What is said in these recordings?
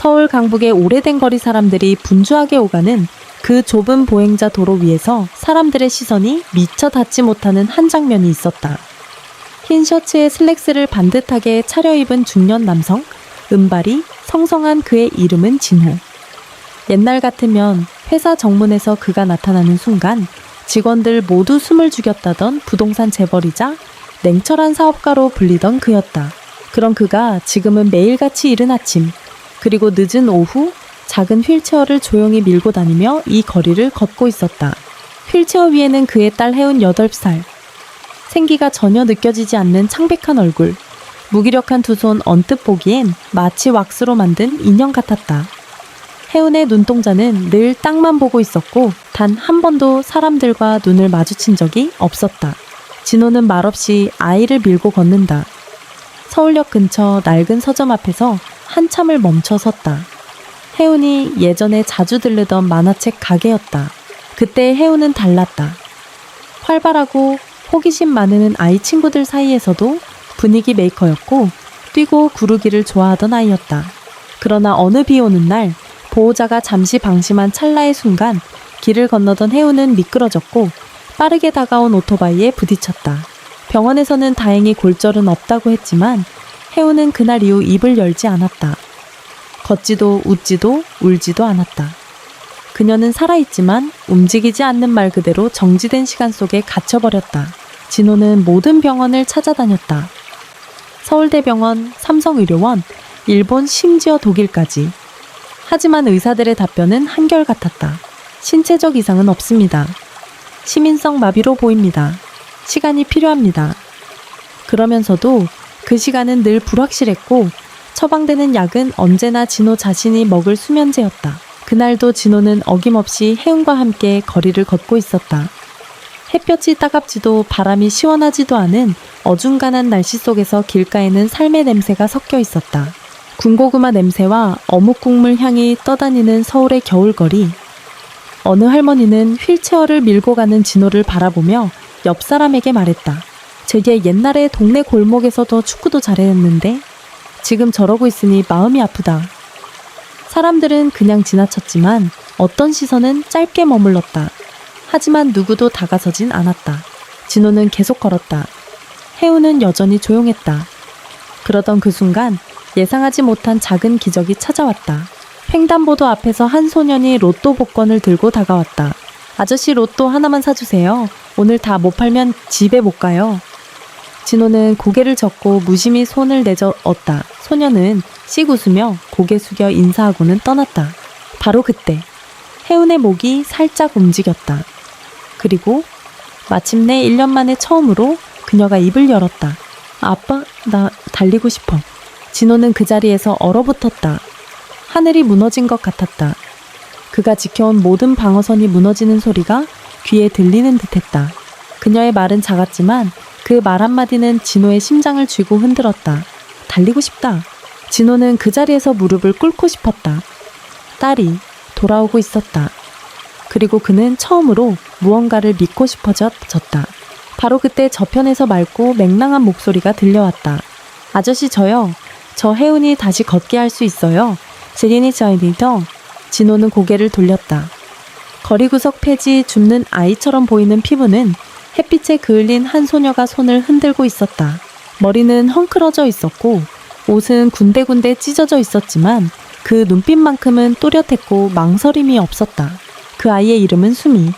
서울 강북의 오래된 거리 사람들이 분주하게 오가는 그 좁은 보행자 도로 위에서 사람들의 시선이 미처 닿지 못하는 한 장면이 있었다. 흰 셔츠에 슬랙스를 반듯하게 차려입은 중년 남성, 은발이 성성한 그의 이름은 진호. 옛날 같으면 회사 정문에서 그가 나타나는 순간 직원들 모두 숨을 죽였다던 부동산 재벌이자 냉철한 사업가로 불리던 그였다. 그런 그가 지금은 매일같이 이른 아침, 그리고 늦은 오후 작은 휠체어를 조용히 밀고 다니며 이 거리를 걷고 있었다. 휠체어 위에는 그의 딸 혜운 8살. 생기가 전혀 느껴지지 않는 창백한 얼굴, 무기력한 두 손 언뜻 보기엔 마치 왁스로 만든 인형 같았다. 혜운의 눈동자는 늘 땅만 보고 있었고 단 한 번도 사람들과 눈을 마주친 적이 없었다. 진호는 말없이 아이를 밀고 걷는다. 서울역 근처 낡은 서점 앞에서 한참을 멈춰 섰다. 혜운이 예전에 자주 들르던 만화책 가게였다. 그때 혜운은 달랐다. 활발하고 호기심 많은 아이 친구들 사이에서도 분위기 메이커였고 뛰고 구르기를 좋아하던 아이였다. 그러나 어느 비 오는 날 보호자가 잠시 방심한 찰나의 순간 길을 건너던 혜운은 미끄러졌고 빠르게 다가온 오토바이에 부딪혔다. 병원에서는 다행히 골절은 없다고 했지만 혜운은 그날 이후 입을 열지 않았다. 걷지도 웃지도 울지도 않았다. 그녀는 살아있지만 움직이지 않는 말 그대로 정지된 시간 속에 갇혀버렸다. 진호는 모든 병원을 찾아다녔다. 서울대병원, 삼성의료원, 일본 심지어 독일까지. 하지만 의사들의 답변은 한결같았다. 신체적 이상은 없습니다. 시민성 마비로 보입니다. 시간이 필요합니다. 그러면서도 그 시간은 늘 불확실했고 처방되는 약은 언제나 진호 자신이 먹을 수면제였다. 그날도 진호는 어김없이 혜운과 함께 거리를 걷고 있었다. 햇볕이 따갑지도 바람이 시원하지도 않은 어중간한 날씨 속에서 길가에는 삶의 냄새가 섞여 있었다. 군고구마 냄새와 어묵 국물 향이 떠다니는 서울의 겨울거리. 어느 할머니는 휠체어를 밀고 가는 진호를 바라보며 옆 사람에게 말했다. 쟤 옛날에 동네 골목에서도 축구도 잘했는데 지금 저러고 있으니 마음이 아프다. 사람들은 그냥 지나쳤지만 어떤 시선은 짧게 머물렀다. 하지만 누구도 다가서진 않았다. 진호는 계속 걸었다. 혜운은 여전히 조용했다. 그러던 그 순간 예상하지 못한 작은 기적이 찾아왔다. 횡단보도 앞에서 한 소년이 로또 복권을 들고 다가왔다. 아저씨 로또 하나만 사주세요. 오늘 다 못 팔면 집에 못 가요. 진호는 고개를 젓고 무심히 손을 내저었다. 소년은 씩 웃으며 고개 숙여 인사하고는 떠났다. 바로 그때 혜운의 목이 살짝 움직였다. 그리고 마침내 1년 만에 처음으로 그녀가 입을 열었다. 아빠, 나 달리고 싶어. 진호는 그 자리에서 얼어붙었다. 하늘이 무너진 것 같았다. 그가 지켜온 모든 방어선이 무너지는 소리가 귀에 들리는 듯했다. 그녀의 말은 작았지만 그 말 한마디는 진호의 심장을 쥐고 흔들었다. 달리고 싶다. 진호는 그 자리에서 무릎을 꿇고 싶었다. 딸이 돌아오고 있었다. 그리고 그는 처음으로 무언가를 믿고 싶어졌다. 바로 그때 저편에서 맑고 맹랑한 목소리가 들려왔다. 아저씨 저요. 저 혜운이 다시 걷게 할 수 있어요. 제리니 저이니더. 진호는 고개를 돌렸다. 거리구석 폐지 줍는 아이처럼 보이는 피부는 햇빛에 그을린 한 소녀가 손을 흔들고 있었다. 머리는 헝클어져 있었고 옷은 군데군데 찢어져 있었지만 그 눈빛만큼은 또렷했고 망설임이 없었다. 그 아이의 이름은 수미.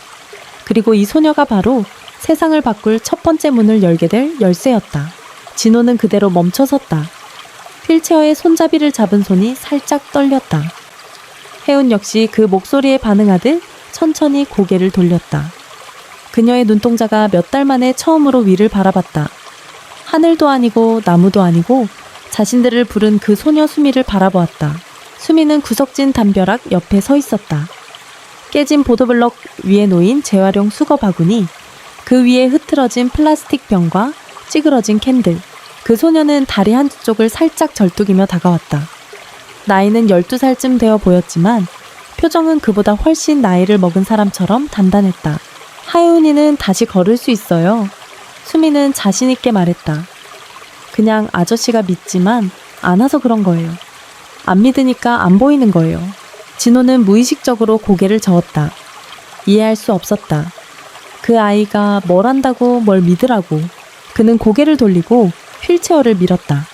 그리고 이 소녀가 바로 세상을 바꿀 첫 번째 문을 열게 될 열쇠였다. 진호는 그대로 멈춰섰다. 휠체어의 손잡이를 잡은 손이 살짝 떨렸다. 혜운 역시 그 목소리에 반응하듯 천천히 고개를 돌렸다. 그녀의 눈동자가 몇 달 만에 처음으로 위를 바라봤다. 하늘도 아니고 나무도 아니고 자신들을 부른 그 소녀 수미를 바라보았다. 수미는 구석진 담벼락 옆에 서 있었다. 깨진 보도블럭 위에 놓인 재활용 수거 바구니, 그 위에 흐트러진 플라스틱 병과 찌그러진 캔들. 그 소녀는 다리 한쪽을 살짝 절뚝이며 다가왔다. 나이는 12살쯤 되어 보였지만 표정은 그보다 훨씬 나이를 먹은 사람처럼 단단했다. 하윤이는 다시 걸을 수 있어요. 수미는 자신있게 말했다. 그냥 아저씨가 믿지만 않아서 그런 거예요. 안 믿으니까 안 보이는 거예요. 진호는 무의식적으로 고개를 저었다. 이해할 수 없었다. 그 아이가 뭘 안다고 뭘 믿으라고. 그는 고개를 돌리고 휠체어를 밀었다.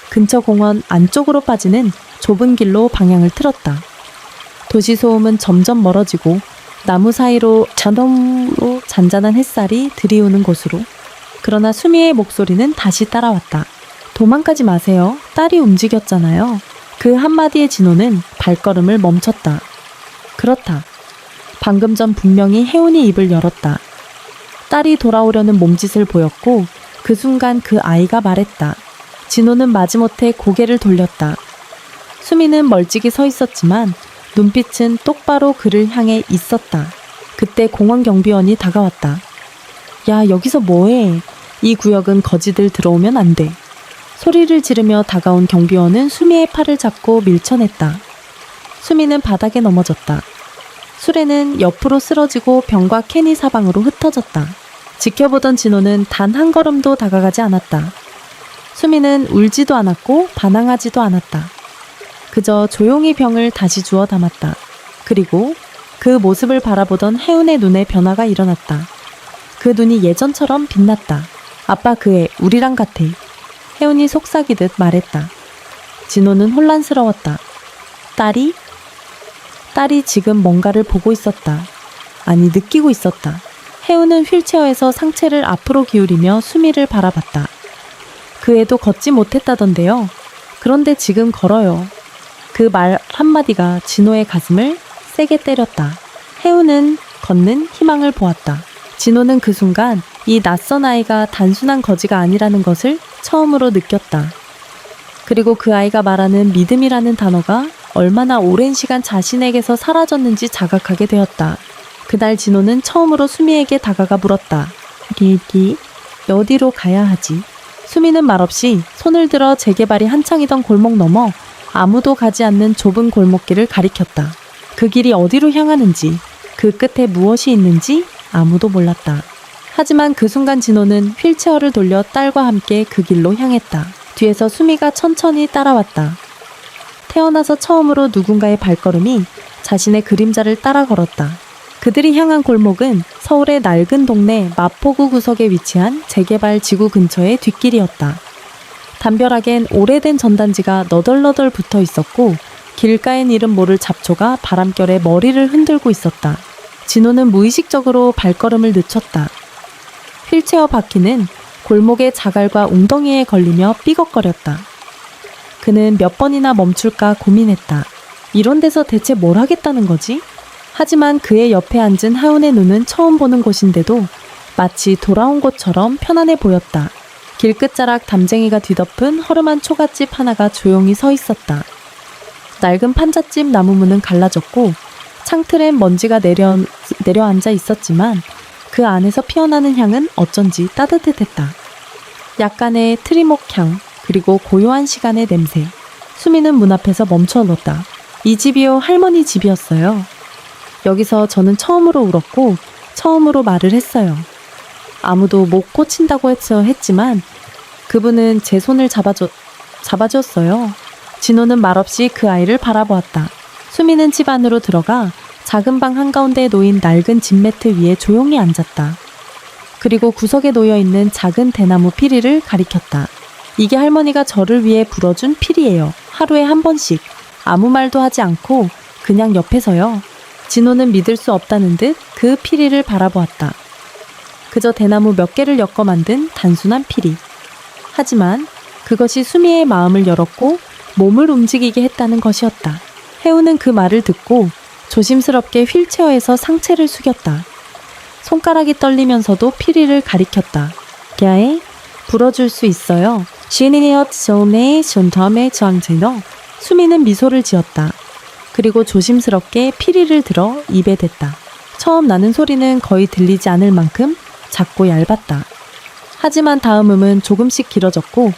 근처 공원 안쪽으로 빠지는 좁은 길로 방향을 틀었다. 도시 소음은 점점 멀어지고 나무 사이로 자동으로 잔잔한 햇살이 들이우는 곳으로. 그러나 수미의 목소리는 다시 따라왔다. 도망가지 마세요. 딸이 움직였잖아요. 그 한마디에 진호는 발걸음을 멈췄다. 그렇다. 방금 전 분명히 혜운이 입을 열었다. 딸이 돌아오려는 몸짓을 보였고 그 순간 그 아이가 말했다. 진호는 마지못해 고개를 돌렸다. 수미는 멀찍이 서 있었지만 눈빛은 똑바로 그를 향해 있었다. 그때 공원 경비원이 다가왔다. 야, 여기서 뭐해? 이 구역은 거지들 들어오면 안 돼. 소리를 지르며 다가온 경비원은 수미의 팔을 잡고 밀쳐냈다. 수미는 바닥에 넘어졌다. 수레는 옆으로 쓰러지고 병과 캔이 사방으로 흩어졌다. 지켜보던 진호는 단 한 걸음도 다가가지 않았다. 수미는 울지도 않았고 반항하지도 않았다. 그저 조용히 병을 다시 주워 담았다. 그리고 그 모습을 바라보던 혜운의 눈에 변화가 일어났다. 그 눈이 예전처럼 빛났다. 아빠 그 애 우리랑 같아. 혜운이 속삭이듯 말했다. 진호는 혼란스러웠다. 딸이? 딸이 지금 뭔가를 보고 있었다. 아니, 느끼고 있었다. 혜운은 휠체어에서 상체를 앞으로 기울이며 수미를 바라봤다. 그 애도 걷지 못했다던데요. 그런데 지금 걸어요. 그 말 한마디가 진호의 가슴을 세게 때렸다. 혜운은 걷는 희망을 보았다. 진호는 그 순간 이 낯선 아이가 단순한 거지가 아니라는 것을 처음으로 느꼈다. 그리고 그 아이가 말하는 믿음이라는 단어가 얼마나 오랜 시간 자신에게서 사라졌는지 자각하게 되었다. 그날 진호는 처음으로 수미에게 다가가 물었다. 리기, 어디로 가야 하지? 수미는 말없이 손을 들어 재개발이 한창이던 골목 너머 아무도 가지 않는 좁은 골목길을 가리켰다. 그 길이 어디로 향하는지, 그 끝에 무엇이 있는지 아무도 몰랐다. 하지만 그 순간 진호는 휠체어를 돌려 딸과 함께 그 길로 향했다. 뒤에서 수미가 천천히 따라왔다. 태어나서 처음으로 누군가의 발걸음이 자신의 그림자를 따라 걸었다. 그들이 향한 골목은 서울의 낡은 동네 마포구 구석에 위치한 재개발 지구 근처의 뒷길이었다. 담벼락엔 오래된 전단지가 너덜너덜 붙어 있었고 길가엔 이름 모를 잡초가 바람결에 머리를 흔들고 있었다. 진호는 무의식적으로 발걸음을 늦췄다. 휠체어 바퀴는 골목의 자갈과 웅덩이에 걸리며 삐걱거렸다. 그는 몇 번이나 멈출까 고민했다. 이런 데서 대체 뭘 하겠다는 거지? 하지만 그의 옆에 앉은 하운의 눈은 처음 보는 곳인데도 마치 돌아온 곳처럼 편안해 보였다. 길끝자락 담쟁이가 뒤덮은 허름한 초가집 하나가 조용히 서 있었다. 낡은 판잣집 나무문은 갈라졌고 창틀엔 먼지가 내려앉아 있었지만 그 안에서 피어나는 향은 어쩐지 따뜻했다. 약간의 트리목 향, 그리고 고요한 시간의 냄새. 수미는 문 앞에서 멈춰놓았다. 이 집이요, 할머니 집이었어요. 여기서 저는 처음으로 울었고 처음으로 말을 했어요. 아무도 못 고친다고 했지만 그분은 제 손을 잡아줬어요. 진호는 말없이 그 아이를 바라보았다. 수미는 집 안으로 들어가 작은 방 한가운데에 놓인 낡은 집매트 위에 조용히 앉았다. 그리고 구석에 놓여있는 작은 대나무 피리를 가리켰다. 이게 할머니가 저를 위해 불어준 피리예요. 하루에 한 번씩. 아무 말도 하지 않고 그냥 옆에서요. 진호는 믿을 수 없다는 듯 그 피리를 바라보았다. 그저 대나무 몇 개를 엮어 만든 단순한 피리. 하지만 그것이 수미의 마음을 열었고 몸을 움직이게 했다는 것이었다. 혜우는 그 말을 듣고 조심스럽게 휠체어에서 상체를 숙였다. 손가락이 떨리면서도 피리를 가리켰다. 야에 불어줄 수 있어요. 시니엇 존의 존텀의 정체너. 수미는 미소를 지었다. 그리고 조심스럽게 피리를 들어 입에 댔다. 처음 나는 소리는 거의 들리지 않을 만큼 작고 얇았다. 하지만 다음 음은 조금씩 길어졌고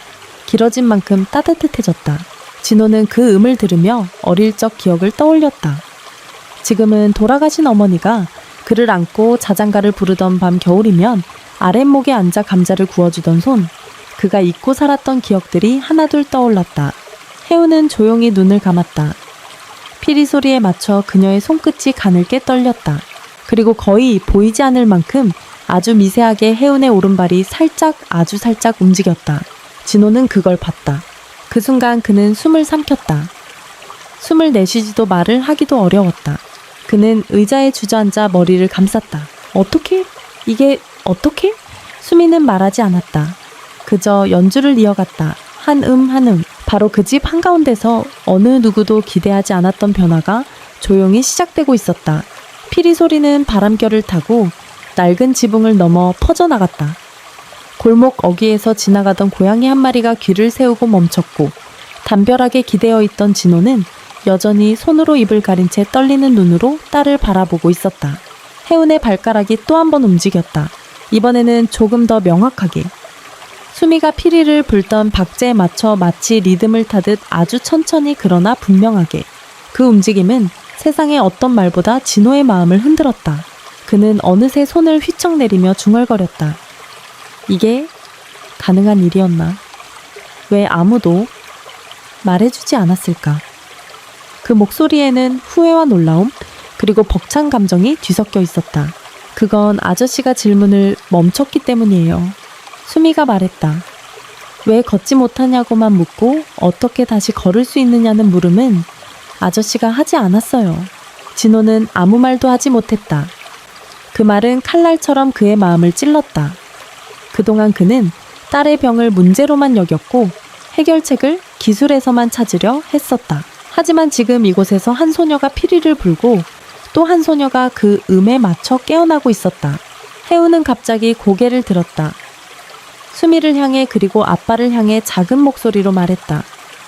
길어진 만큼 따뜻해졌다. 진호는 그 음을 들으며 어릴 적 기억을 떠올렸다. 지금은 돌아가신 어머니가 그를 안고 자장가를 부르던 밤 겨울이면 아랫목에 앉아 감자를 구워주던 손, 그가 잊고 살았던 기억들이 하나둘 떠올랐다. 혜운이 혜우는 조용히 눈을 감았다. 피리 소리에 맞춰 그녀의 손끝이 가늘게 떨렸다. 그리고 거의 보이지 않을 만큼 아주 미세하게 혜운의 오른발이 아주 살짝 움직였다. 진호는 그걸 봤다. 그 순간 그는 숨을 삼켰다. 숨을 내쉬지도 말을 하기도 어려웠다. 그는 의자에 주저앉아 머리를 감쌌다. 어떻게? 이게 어떻게? 수미는 말하지 않았다. 그저 연주를 이어갔다. 한음. 바로 그 집 한가운데서 어느 누구도 기대하지 않았던 변화가 조용히 시작되고 있었다. 피리 소리는 바람결을 타고 낡은 지붕을 넘어 퍼져나갔다. 골목 어귀에서 지나가던 고양이 한 마리가 귀를 세우고 멈췄고 담벼락에 기대어 있던 진호는 여전히 손으로 입을 가린 채 떨리는 눈으로 딸을 바라보고 있었다. 혜운의 발가락이 또 한 번 움직였다. 이번에는 조금 더 명확하게. 수미가 피리를 불던 박자에 맞춰 마치 리듬을 타듯 아주 천천히 그러나 분명하게. 그 움직임은 세상의 어떤 말보다 진호의 마음을 흔들었다. 그는 어느새 손을 휘청 내리며 중얼거렸다. 이게 가능한 일이었나? 왜 아무도 말해주지 않았을까? 그 목소리에는 후회와 놀라움, 그리고 벅찬 감정이 뒤섞여 있었다. 그건 아저씨가 질문을 멈췄기 때문이에요. 수미가 말했다. 왜 걷지 못하냐고만 묻고 어떻게 다시 걸을 수 있느냐는 물음은 아저씨가 하지 않았어요. 진호는 아무 말도 하지 못했다. 그 말은 칼날처럼 그의 마음을 찔렀다. 그동안 그는 딸의 병을 문제로만 여겼고 해결책을 기술에서만 찾으려 했었다. 하지만 지금 이곳에서 한 소녀가 피리를 불고 또 한 소녀가 그 음에 맞춰 깨어나고 있었다. 혜우는 갑자기 고개를 들었다. 수미를 향해 그리고 아빠를 향해 작은 목소리로 말했다.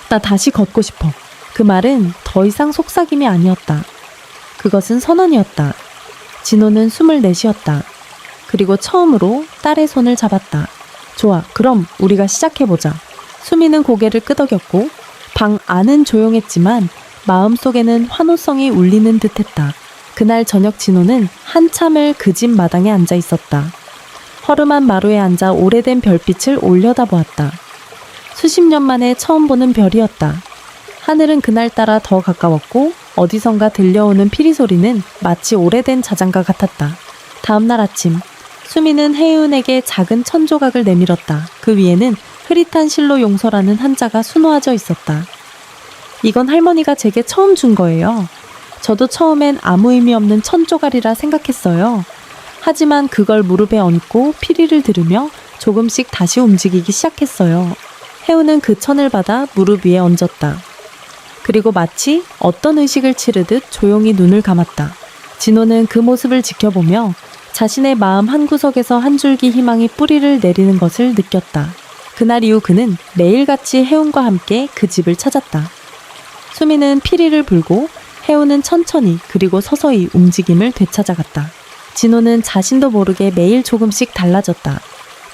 나 다시 걷고 싶어. 그 말은 더 이상 속삭임이 아니었다. 그것은 선언이었다. 진호는 숨을 내쉬었다. 그리고 처음으로 딸의 손을 잡았다. 좋아, 그럼 우리가 시작해보자. 수미는 고개를 끄덕였고 방 안은 조용했지만 마음속에는 환호성이 울리는 듯했다. 그날 저녁 진호는 한참을 그 집 마당에 앉아 있었다. 허름한 마루에 앉아 오래된 별빛을 올려다보았다. 수십 년 만에 처음 보는 별이었다. 하늘은 그날따라 더 가까웠고 어디선가 들려오는 피리 소리는 마치 오래된 자장가 같았다. 다음날 아침, 수미는 혜윤에게 작은 천 조각을 내밀었다. 그 위에는 흐릿한 실로 용서라는 한자가 수놓아져 있었다. 이건 할머니가 제게 처음 준 거예요. 저도 처음엔 아무 의미 없는 천 조각이라 생각했어요. 하지만 그걸 무릎에 얹고 피리를 들으며 조금씩 다시 움직이기 시작했어요. 혜우는 그 천을 받아 무릎 위에 얹었다. 그리고 마치 어떤 의식을 치르듯 조용히 눈을 감았다. 진호는 그 모습을 지켜보며 자신의 마음 한구석에서 한 줄기 희망이 뿌리를 내리는 것을 느꼈다. 그날 이후 그는 매일같이 혜운과 함께 그 집을 찾았다. 수미는 피리를 불고 혜운은 천천히 그리고 서서히 움직임을 되찾아갔다. 진호는 자신도 모르게 매일 조금씩 달라졌다.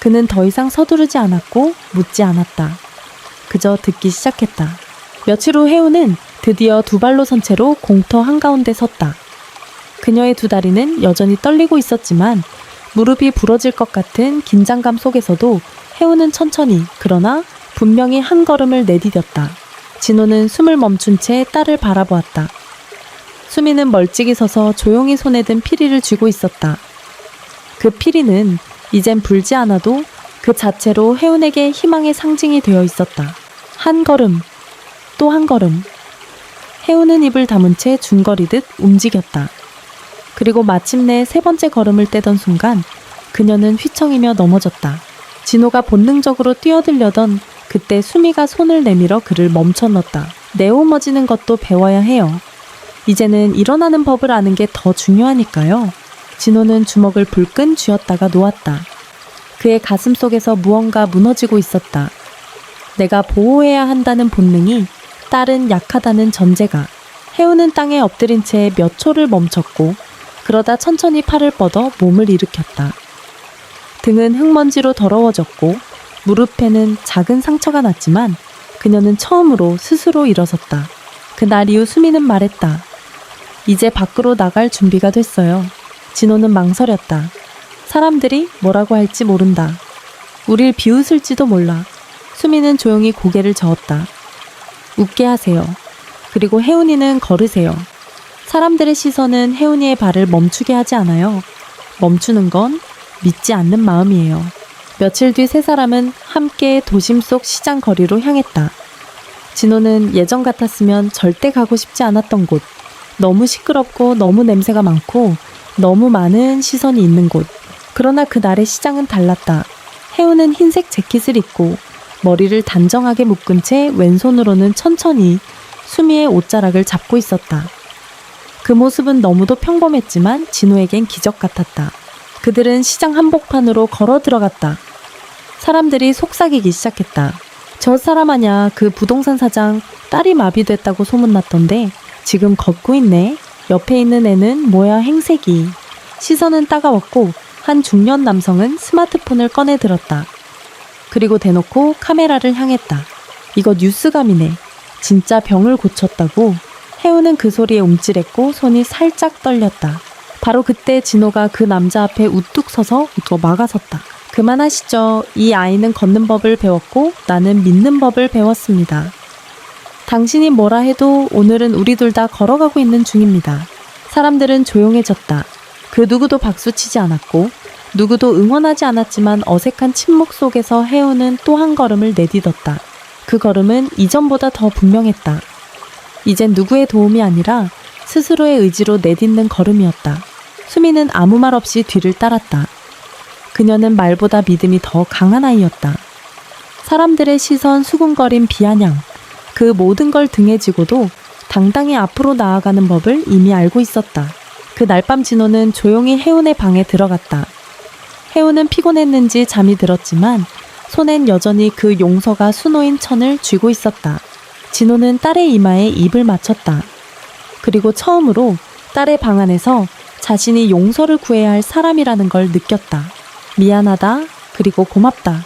그는 더 이상 서두르지 않았고 묻지 않았다. 그저 듣기 시작했다. 며칠 후 혜운은 드디어 두 발로 선 채로 공터 한가운데 섰다. 그녀의 두 다리는 여전히 떨리고 있었지만 무릎이 부러질 것 같은 긴장감 속에서도 혜운은 천천히 그러나 분명히 한 걸음을 내디뎠다. 진호는 숨을 멈춘 채 딸을 바라보았다. 수미는 멀찍이 서서 조용히 손에 든 피리를 쥐고 있었다. 그 피리는 이젠 불지 않아도 그 자체로 혜운에게 희망의 상징이 되어 있었다. 한 걸음, 또 한 걸음. 혜운은 입을 다문 채 중거리듯 움직였다. 그리고 마침내 세 번째 걸음을 떼던 순간 그녀는 휘청이며 넘어졌다. 진호가 본능적으로 뛰어들려던 그때 수미가 손을 내밀어 그를 멈춰 넣었다. 내오머지는 것도 배워야 해요. 이제는 일어나는 법을 아는 게 더 중요하니까요. 진호는 주먹을 불끈 쥐었다가 놓았다. 그의 가슴 속에서 무언가 무너지고 있었다. 내가 보호해야 한다는 본능이 딸은 약하다는 전제가. 혜우는 땅에 엎드린 채 몇 초를 멈췄고 그러다 천천히 팔을 뻗어 몸을 일으켰다. 등은 흙먼지로 더러워졌고 무릎에는 작은 상처가 났지만 그녀는 처음으로 스스로 일어섰다. 그날 이후 수미는 말했다. 이제 밖으로 나갈 준비가 됐어요. 진호는 망설였다. 사람들이 뭐라고 할지 모른다. 우릴 비웃을지도 몰라. 수미는 조용히 고개를 저었다. 웃게 하세요. 그리고 혜운이는 걸으세요. 사람들의 시선은 혜운이의 발을 멈추게 하지 않아요. 멈추는 건 믿지 않는 마음이에요. 며칠 뒤 세 사람은 함께 도심 속 시장 거리로 향했다. 진호는 예전 같았으면 절대 가고 싶지 않았던 곳, 너무 시끄럽고 너무 냄새가 많고 너무 많은 시선이 있는 곳. 그러나 그날의 시장은 달랐다. 혜운은 흰색 재킷을 입고 머리를 단정하게 묶은 채 왼손으로는 천천히 수미의 옷자락을 잡고 있었다. 그 모습은 너무도 평범했지만 진호에겐 기적 같았다. 그들은 시장 한복판으로 걸어 들어갔다. 사람들이 속삭이기 시작했다. 저 사람 아냐, 그 부동산 사장 딸이 마비됐다고 소문났던데 지금 걷고 있네. 옆에 있는 애는 뭐야 행색이. 시선은 따가웠고 한 중년 남성은 스마트폰을 꺼내 들었다. 그리고 대놓고 카메라를 향했다. 이거 뉴스감이네. 진짜 병을 고쳤다고. 혜우는 그 소리에 움찔했고 손이 살짝 떨렸다. 바로 그때 진호가 그 남자 앞에 우뚝 서서 막아섰다. 그만하시죠. 이 아이는 걷는 법을 배웠고 나는 믿는 법을 배웠습니다. 당신이 뭐라 해도 오늘은 우리 둘 다 걸어가고 있는 중입니다. 사람들은 조용해졌다. 그 누구도 박수치지 않았고 누구도 응원하지 않았지만 어색한 침묵 속에서 혜우는 또 한 걸음을 내딛었다. 그 걸음은 이전보다 더 분명했다. 이젠 누구의 도움이 아니라 스스로의 의지로 내딛는 걸음이었다. 수미는 아무 말 없이 뒤를 따랐다. 그녀는 말보다 믿음이 더 강한 아이였다. 사람들의 시선, 수군거림, 비아냥, 그 모든 걸 등에 지고도 당당히 앞으로 나아가는 법을 이미 알고 있었다. 그 날 밤 진호는 조용히 혜운의 방에 들어갔다. 혜운은 피곤했는지 잠이 들었지만 손엔 여전히 그 용서가 수놓인 천을 쥐고 있었다. 진호는 딸의 이마에 입을 맞췄다. 그리고 처음으로 딸의 방 안에서 자신이 용서를 구해야 할 사람이라는 걸 느꼈다. 미안하다. 그리고 고맙다.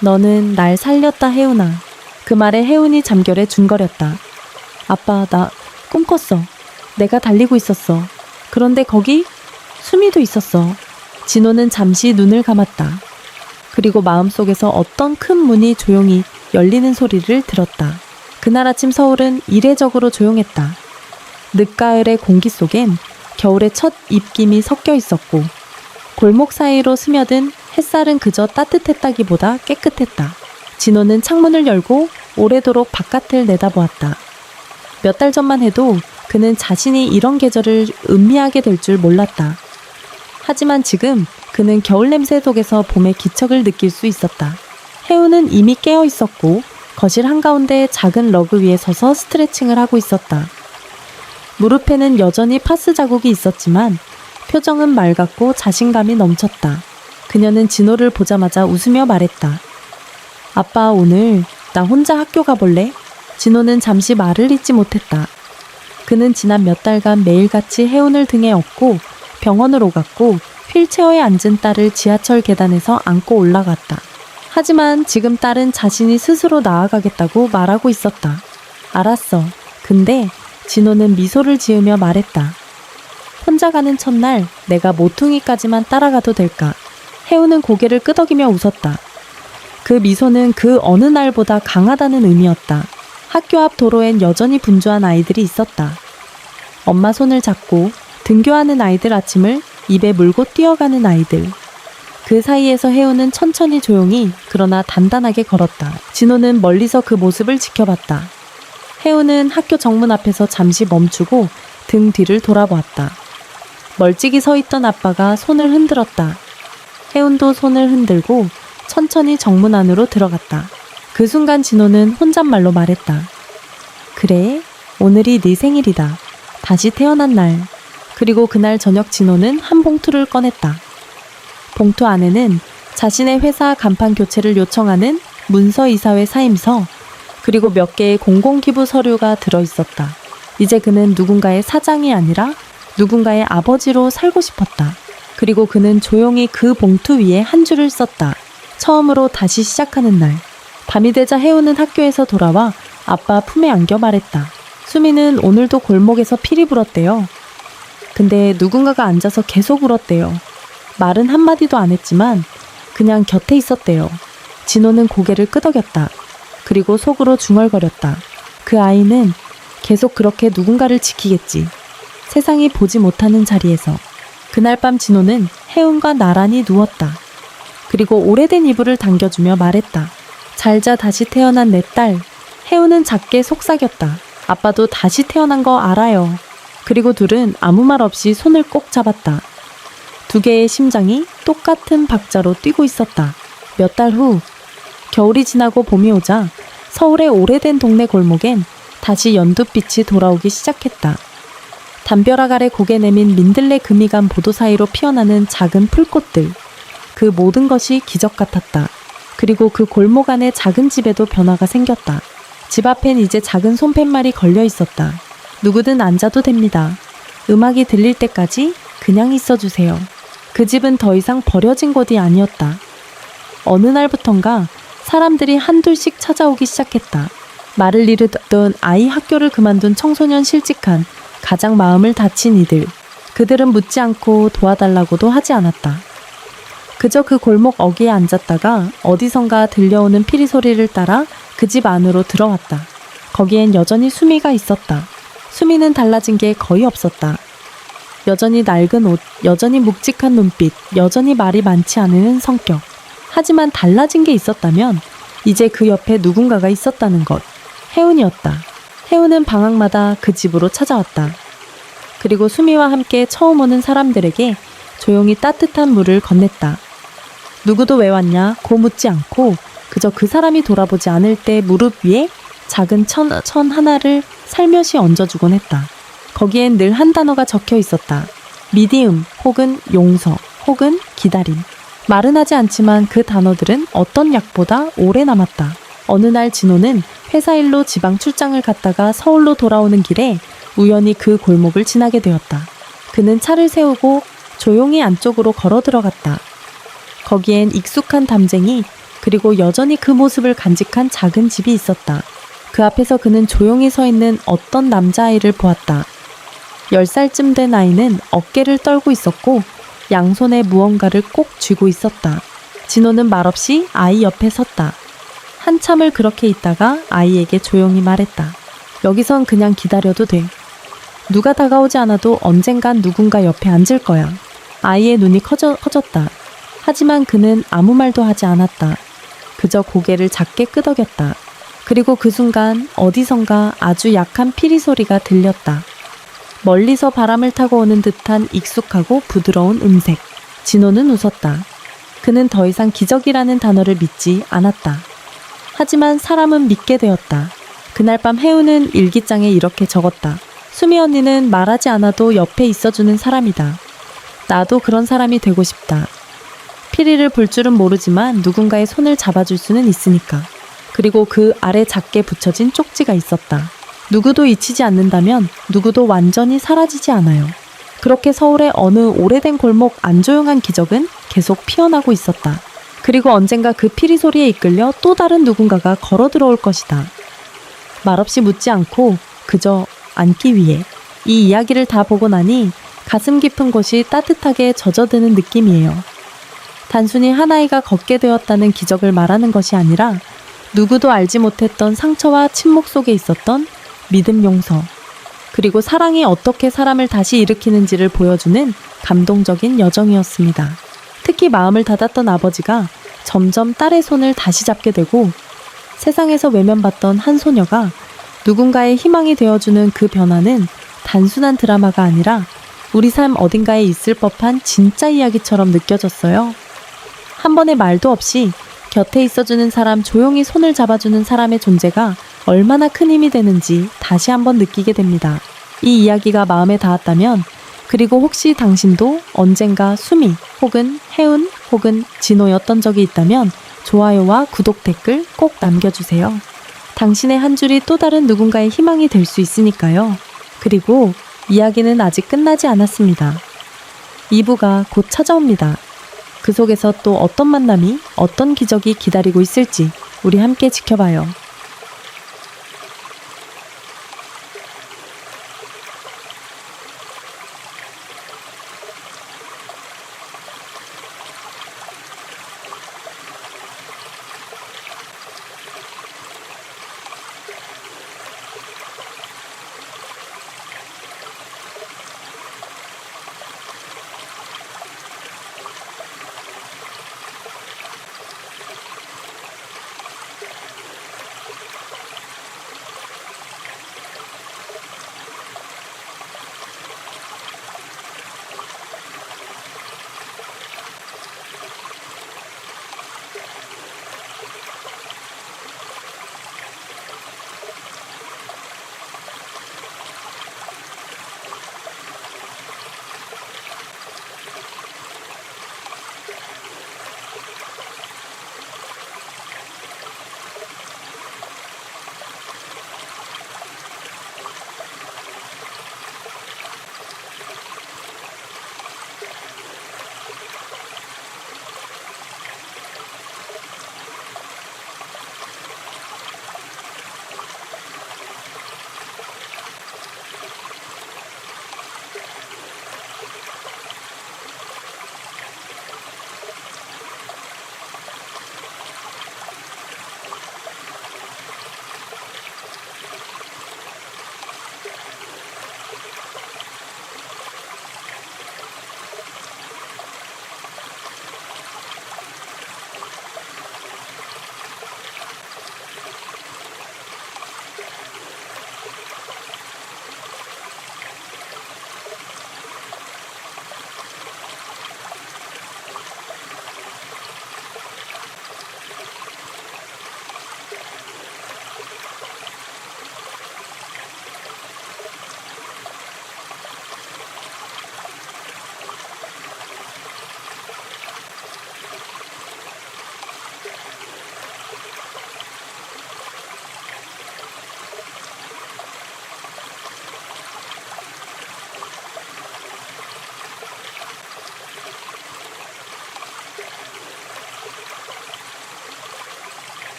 너는 날 살렸다, 혜운아. 그 말에 혜운이 잠결에 중거렸다. 아빠, 나 꿈 꿨어. 내가 달리고 있었어. 그런데 거기 수미도 있었어. 진호는 잠시 눈을 감았다. 그리고 마음속에서 어떤 큰 문이 조용히 열리는 소리를 들었다. 그날 아침 서울은 이례적으로 조용했다. 늦가을의 공기 속엔 겨울의 첫 입김이 섞여 있었고 골목 사이로 스며든 햇살은 그저 따뜻했다기보다 깨끗했다. 진호는 창문을 열고 오래도록 바깥을 내다보았다. 몇 달 전만 해도 그는 자신이 이런 계절을 음미하게 될 줄 몰랐다. 하지만 지금 그는 겨울 냄새 속에서 봄의 기척을 느낄 수 있었다. 혜우는 이미 깨어 있었고 거실 한가운데 작은 러그 위에 서서 스트레칭을 하고 있었다. 무릎에는 여전히 파스 자국이 있었지만 표정은 맑았고 자신감이 넘쳤다. 그녀는 진호를 보자마자 웃으며 말했다. 아빠, 오늘 나 혼자 학교 가볼래? 진호는 잠시 말을 잇지 못했다. 그는 지난 몇 달간 매일같이 혜운을 등에 업고 병원으로 갔고 휠체어에 앉은 딸을 지하철 계단에서 안고 올라갔다. 하지만 지금 딸은 자신이 스스로 나아가겠다고 말하고 있었다. 알았어. 근데 진호는 미소를 지으며 말했다. 혼자 가는 첫날 내가 모퉁이까지만 따라가도 될까? 혜우는 고개를 끄덕이며 웃었다. 그 미소는 그 어느 날보다 강하다는 의미였다. 학교 앞 도로엔 여전히 분주한 아이들이 있었다. 엄마 손을 잡고 등교하는 아이들, 아침을 입에 물고 뛰어가는 아이들. 그 사이에서 혜우는 천천히 조용히 그러나 단단하게 걸었다. 진호는 멀리서 그 모습을 지켜봤다. 혜우는 학교 정문 앞에서 잠시 멈추고 등 뒤를 돌아보았다. 멀찍이 서 있던 아빠가 손을 흔들었다. 혜운도 손을 흔들고 천천히 정문 안으로 들어갔다. 그 순간 진호는 혼잣말로 말했다. 그래, 오늘이 네 생일이다. 다시 태어난 날. 그리고 그날 저녁 진호는 한 봉투를 꺼냈다. 봉투 안에는 자신의 회사 간판 교체를 요청하는 문서이사회 사임서, 그리고 몇 개의 공공기부 서류가 들어있었다. 이제 그는 누군가의 사장이 아니라 누군가의 아버지로 살고 싶었다. 그리고 그는 조용히 그 봉투 위에 한 줄을 썼다. 처음으로 다시 시작하는 날. 밤이 되자 혜우는 학교에서 돌아와 아빠 품에 안겨 말했다. 수미는 오늘도 골목에서 피리 불었대요. 근데 누군가가 앉아서 계속 울었대요. 말은 한마디도 안 했지만 그냥 곁에 있었대요. 진호는 고개를 끄덕였다. 그리고 속으로 중얼거렸다. 그 아이는 계속 그렇게 누군가를 지키겠지. 세상이 보지 못하는 자리에서. 그날 밤 진호는 혜운과 나란히 누웠다. 그리고 오래된 이불을 당겨주며 말했다. 잘자 다시 태어난 내 딸. 혜운은 작게 속삭였다. 아빠도 다시 태어난 거 알아요. 그리고 둘은 아무 말 없이 손을 꼭 잡았다. 두 개의 심장이 똑같은 박자로 뛰고 있었다. 몇 달 후, 겨울이 지나고 봄이 오자 서울의 오래된 동네 골목엔 다시 연두빛이 돌아오기 시작했다. 담벼락 아래 고개 내민 민들레 금이 간 보도 사이로 피어나는 작은 풀꽃들. 그 모든 것이 기적 같았다. 그리고 그 골목 안의 작은 집에도 변화가 생겼다. 집 앞엔 이제 작은 손팻말이 걸려 있었다. 누구든 앉아도 됩니다. 음악이 들릴 때까지 그냥 있어주세요. 그 집은 더 이상 버려진 곳이 아니었다. 어느 날부턴가 사람들이 한둘씩 찾아오기 시작했다. 말을 이르던 아이, 학교를 그만둔 청소년, 실직한, 가장 마음을 다친 이들. 그들은 묻지 않고 도와달라고도 하지 않았다. 그저 그 골목 어귀에 앉았다가 어디선가 들려오는 피리 소리를 따라 그 집 안으로 들어왔다. 거기엔 여전히 수미가 있었다. 수미는 달라진 게 거의 없었다. 여전히 낡은 옷, 여전히 묵직한 눈빛, 여전히 말이 많지 않은 성격. 하지만 달라진 게 있었다면 이제 그 옆에 누군가가 있었다는 것. 혜운이었다. 혜운은 방학마다 그 집으로 찾아왔다. 그리고 수미와 함께 처음 오는 사람들에게 조용히 따뜻한 물을 건넸다. 누구도 왜 왔냐 고 묻지 않고 그저 그 사람이 돌아보지 않을 때 무릎 위에 작은 천 하나를 살며시 얹어주곤 했다. 거기엔 늘 한 단어가 적혀 있었다. 미디움 혹은 용서 혹은 기다림. 말은 하지 않지만 그 단어들은 어떤 약보다 오래 남았다. 어느 날 진호는 회사 일로 지방 출장을 갔다가 서울로 돌아오는 길에 우연히 그 골목을 지나게 되었다. 그는 차를 세우고 조용히 안쪽으로 걸어 들어갔다. 거기엔 익숙한 담쟁이 그리고 여전히 그 모습을 간직한 작은 집이 있었다. 그 앞에서 그는 조용히 서 있는 어떤 남자아이를 보았다. 10살쯤 된 아이는 어깨를 떨고 있었고 양손에 무언가를 꼭 쥐고 있었다. 진호는 말없이 아이 옆에 섰다. 한참을 그렇게 있다가 아이에게 조용히 말했다. 여기선 그냥 기다려도 돼. 누가 다가오지 않아도 언젠간 누군가 옆에 앉을 거야. 아이의 눈이 커졌다. 하지만 그는 아무 말도 하지 않았다. 그저 고개를 작게 끄덕였다. 그리고 그 순간 어디선가 아주 약한 피리 소리가 들렸다. 멀리서 바람을 타고 오는 듯한 익숙하고 부드러운 음색. 진호는 웃었다. 그는 더 이상 기적이라는 단어를 믿지 않았다. 하지만 사람은 믿게 되었다. 그날 밤 혜우는 일기장에 이렇게 적었다. 수미 언니는 말하지 않아도 옆에 있어주는 사람이다. 나도 그런 사람이 되고 싶다. 피리를 불 줄은 모르지만 누군가의 손을 잡아줄 수는 있으니까. 그리고 그 아래 작게 붙여진 쪽지가 있었다. 누구도 잊히지 않는다면 누구도 완전히 사라지지 않아요. 그렇게 서울의 어느 오래된 골목 안조용한 기적은 계속 피어나고 있었다. 그리고 언젠가 그 피리 소리에 이끌려 또 다른 누군가가 걸어 들어올 것이다. 말없이 묻지 않고 그저 앉기 위해. 이 이야기를 다 보고 나니 가슴 깊은 곳이 따뜻하게 젖어드는 느낌이에요. 단순히 한 아이가 걷게 되었다는 기적을 말하는 것이 아니라 누구도 알지 못했던 상처와 침묵 속에 있었던 믿음, 용서, 그리고 사랑이 어떻게 사람을 다시 일으키는지를 보여주는 감동적인 여정이었습니다. 특히 마음을 닫았던 아버지가 점점 딸의 손을 다시 잡게 되고 세상에서 외면받던 한 소녀가 누군가의 희망이 되어주는 그 변화는 단순한 드라마가 아니라 우리 삶 어딘가에 있을 법한 진짜 이야기처럼 느껴졌어요. 한 번의 말도 없이 곁에 있어주는 사람, 조용히 손을 잡아주는 사람의 존재가 얼마나 큰 힘이 되는지 다시 한번 느끼게 됩니다. 이 이야기가 마음에 닿았다면, 그리고 혹시 당신도 언젠가 수미 혹은 혜운 혹은 진호였던 적이 있다면 좋아요와 구독 댓글 꼭 남겨주세요. 당신의 한 줄이 또 다른 누군가의 희망이 될 수 있으니까요. 그리고 이야기는 아직 끝나지 않았습니다. 2부가 곧 찾아옵니다. 그 속에서 또 어떤 만남이, 어떤 기적이 기다리고 있을지 우리 함께 지켜봐요.